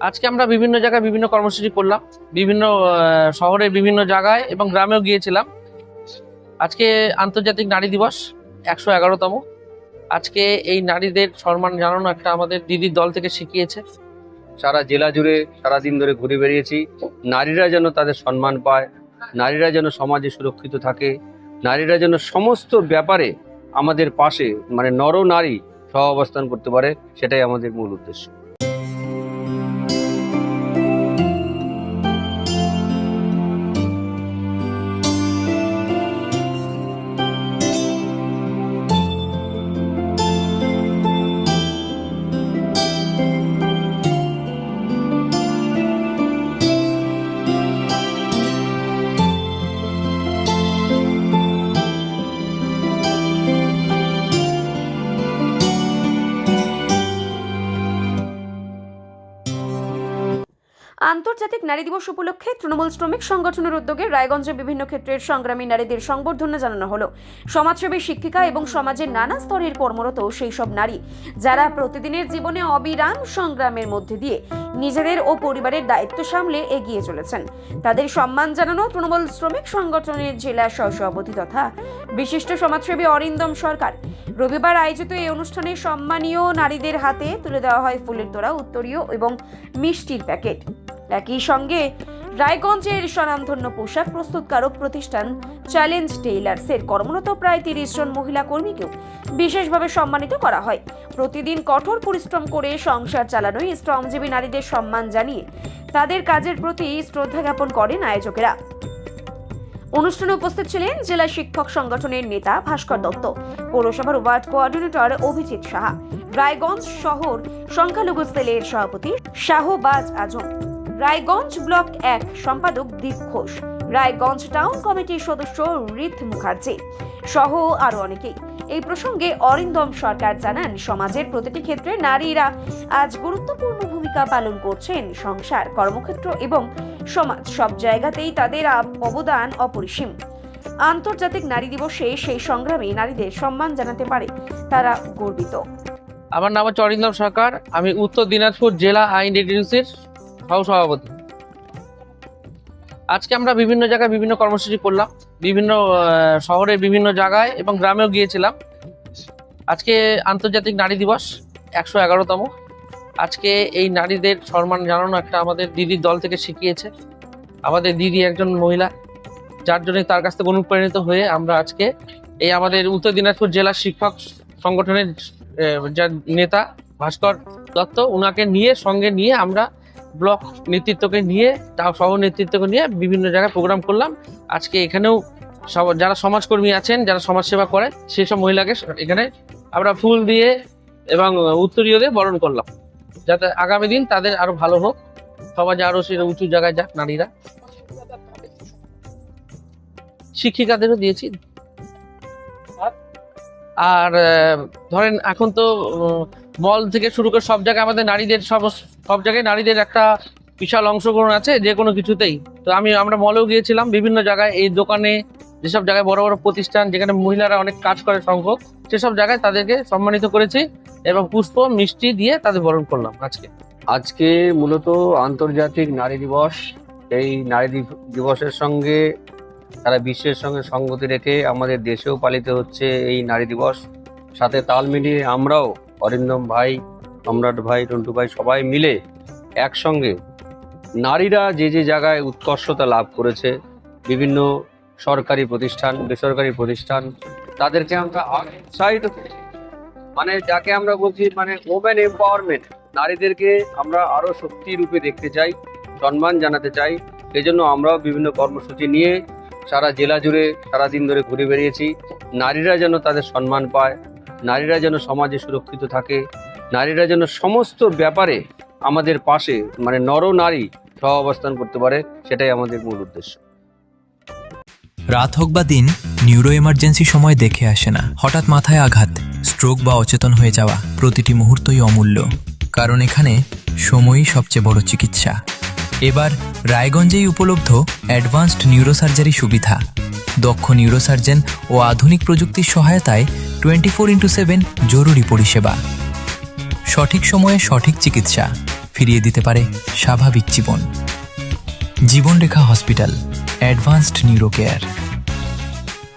আজকে আমরা বিভিন্ন জায়গায় বিভিন্ন কর্মসূচি করলাম, বিভিন্ন শহরের বিভিন্ন জায়গায় এবং গ্রামেও গিয়েছিলাম। আজকে আন্তর্জাতিক নারী দিবস 111তম। আজকে এই নারীদের সম্মান জানানো একটা আমাদের দিদির দল থেকে শিখিয়েছে। সারা জেলা জুড়ে সারাদিন ধরে ঘুরে বেরিয়েছি। নারীরা যেন তাদের সম্মান পায়, নারীরা যেন সমাজে সুরক্ষিত থাকে, নারীরা যেন সমস্ত ব্যাপারে আমাদের পাশে নর নারী সহ অবস্থান করতে পারে, সেটাই আমাদের মূল উদ্দেশ্য। আন্তর্জাতিক নারী দিবস উপলক্ষে তৃণমূল শ্রমিক সংগঠনের উদ্যোগে রায়গঞ্জে বিভিন্ন ক্ষেত্রের সংগ্রামী নারীদের সংবর্ধনা জানানো হলো। সমাজসেবী, শিক্ষিকা এবং সমাজের নানা স্তরের কর্মরত সেই সব নারী যারা প্রতিদিনের জীবনে অবিরাম সংগ্রামের মধ্যে দিয়ে নিজেদের ও পরিবারের দায়িত্ব সামলে এগিয়ে চলেছেন, তাদের সম্মান জানানো তৃণমূল শ্রমিক সংগঠনের জেলা সহসভাপতি তথা বিশিষ্ট সমাজসেবী অরিন্দম সরকার। রবিবার আয়োজিত এই অনুষ্ঠানে সম্মানীয় নারীদের হাতে তুলে দেওয়া হয় ফুলের তোড়া, উত্তরীয় এবং মিষ্টির প্যাকেট। একই সঙ্গে রায়গঞ্জের স্বনামধন্য পোশাক প্রস্তুতকারক প্রতিষ্ঠান চ্যালেঞ্জ টেইলার্সের কর্মরত প্রায় 30 জন মহিলা কর্মীকেও বিশেষভাবে সম্মানিত করা হয়। প্রতিদিন কঠোর পরিশ্রম করে সংসার চালানোই শ্রমজীবী নারীদের সম্মান জানিয়ে তাদের কাজের প্রতি শ্রদ্ধা জ্ঞাপন করেন আয়োজকেরা। অনুষ্ঠানে উপস্থিত ছিলেন জেলা শিক্ষক সংগঠনের নেতা ভাস্কর দত্ত, পৌরসভার ওয়ার্ড কোঅর্ডিনেটর অভিজিৎ সাহা, রায়গঞ্জ শহর সংখ্যালঘু সেলের সভাপতি শাহবাজ আজম, রায়গঞ্জ ব্লক 1 সম্পাদক দীপ ঘোষ, রায়গঞ্জ টাউন কমিটির সদস্য রিত মুখার্জি সহ আরো অনেকেই। এই প্রসঙ্গে অরিন্দম সরকার জানান, সমাজের প্রতিটি ক্ষেত্রে নারীরা আজ গুরুত্বপূর্ণ ভূমিকা পালন করছেন। সংসার, কর্মক্ষেত্র এবং সমাজ সব জায়গাতেই তাদের অবদান অপরিসীম। আন্তর্জাতিক নারী দিবসে সেই সংগ্রামে নারীদের সম্মান জানাতে পারে তারা গর্বিত। আমার নাম হচ্ছে অরিন্দম সরকার, আমি উত্তর দিনাজপুর জেলা আইএনটিটিউসির সহসভাপতি। আজকে আমরা বিভিন্ন জায়গায় বিভিন্ন কর্মসূচি করলাম, বিভিন্ন শহরের বিভিন্ন জায়গায় এবং গ্রামেও গিয়েছিলাম। আজকে আন্তর্জাতিক নারী দিবস 111তম। আজকে এই নারীদের সম্মান জানানো একটা আমাদের দিদির দল থেকে শিখিয়েছে। আমাদের দিদি একজন মহিলা, যার জন্য তার কাছ থেকে অনুপ্রাণিত হয়ে আমরা আজকে এই আমাদের উত্তর দিনাজপুর জেলা শিক্ষক সংগঠনের যার নেতা ভাস্কর দত্ত, ওনাকে নিয়ে সঙ্গে নিয়ে আমরা ব্লক নেতৃত্বকে নিয়ে, সহ নেতৃত্বকে নিয়ে বিভিন্ন জায়গায় প্রোগ্রাম করলাম। আজকে এখানেও যারা সমাজকর্মী আছেন, যারা সমাজসেবা করে, সেই সব মহিলাকে এখানে আমরা ফুল দিয়ে এবং উত্তরীয় দিয়ে বরণ করলাম, যাতে আগামী দিন তাদের আরো ভালো হোক, সমাজে আরো সে উঁচু জায়গায় যাক নারীরা। শিক্ষিকাদেরও দিয়েছি। আর ধরেন এখন তো মল থেকে শুরু করে সব জায়গায় আমাদের নারীদের সব জায়গায় নারীদের একটা বিশাল অংশগ্রহণ আছে যে কোনো কিছুতেই। তো আমরা মলেও গিয়েছিলাম, বিভিন্ন জায়গায় এই দোকানে, যেসব জায়গায় বড় বড় প্রতিষ্ঠান যেখানে মহিলারা অনেক কাজ করে সংখ্যক, সেসব জায়গায় তাদেরকে সম্মানিত করেছি এবং পুষ্প মিষ্টি দিয়ে তাদের বরণ করলাম। আজকে মূলত আন্তর্জাতিক নারী দিবস। এই নারী দিবসের সঙ্গে সারা বিশ্বের সঙ্গে সঙ্গতি রেখে আমাদের দেশেও পালিত হচ্ছে এই নারী দিবস। সাথে তাল মিলিয়ে আমরাও অরিন্দম ভাই, সম্রাট ভাই, টন্টু ভাই সবাই মিলে একসঙ্গে নারীরা যে যে জায়গায় উৎকর্ষতা লাভ করেছে, বিভিন্ন সরকারি প্রতিষ্ঠান, বেসরকারি প্রতিষ্ঠান, তাদেরকে আমরা উৎসাহিত করি। যাকে আমরা বলছি ওমেন এম্পাওয়ারমেন্ট, নারীদেরকে আমরা আরো শক্তি রূপে দেখতে চাই, সম্মান জানাতে চাই। এজন্য আমরাও বিভিন্ন কর্মসূচি নিয়ে সারা জেলা জুড়ে সারাদিন ধরে ঘুরে বেরিয়েছি। নারীরা যেন তাদের সম্মান পায়, নারীরা যেন সমাজে সুরক্ষিত থাকে, নারীরা যেন সমস্ত ব্যাপারে আমাদের পাশে নর নারী সহ অবস্থান করতে পারে, সেটাই আমাদের মূল উদ্দেশ্য। রাত হোক বা দিন, নিউরো এমার্জেন্সি সময় দেখে আসে না। হঠাৎ মাথায় আঘাত, স্ট্রোক বা অচেতন হয়ে যাওয়া, প্রতিটি মুহূর্তই অমূল্য, কারণ এখানে সময়ই সবচেয়ে বড় চিকিৎসা। এবার রায়গঞ্জেই উপলব্ধ অ্যাডভান্সড নিউরোসার্জারি সুবিধা। দক্ষ নিউরোসার্জন ও আধুনিক প্রযুক্তির সহায়তায় 24x7 জরুরি পরিষেবা, সঠিক সময়ে সঠিক চিকিৎসা, ফিরিয়ে দিতে পারে স্বাভাবিক জীবন। জীবনরেখা হসপিটাল, অ্যাডভান্সড নিউরো কেয়ার।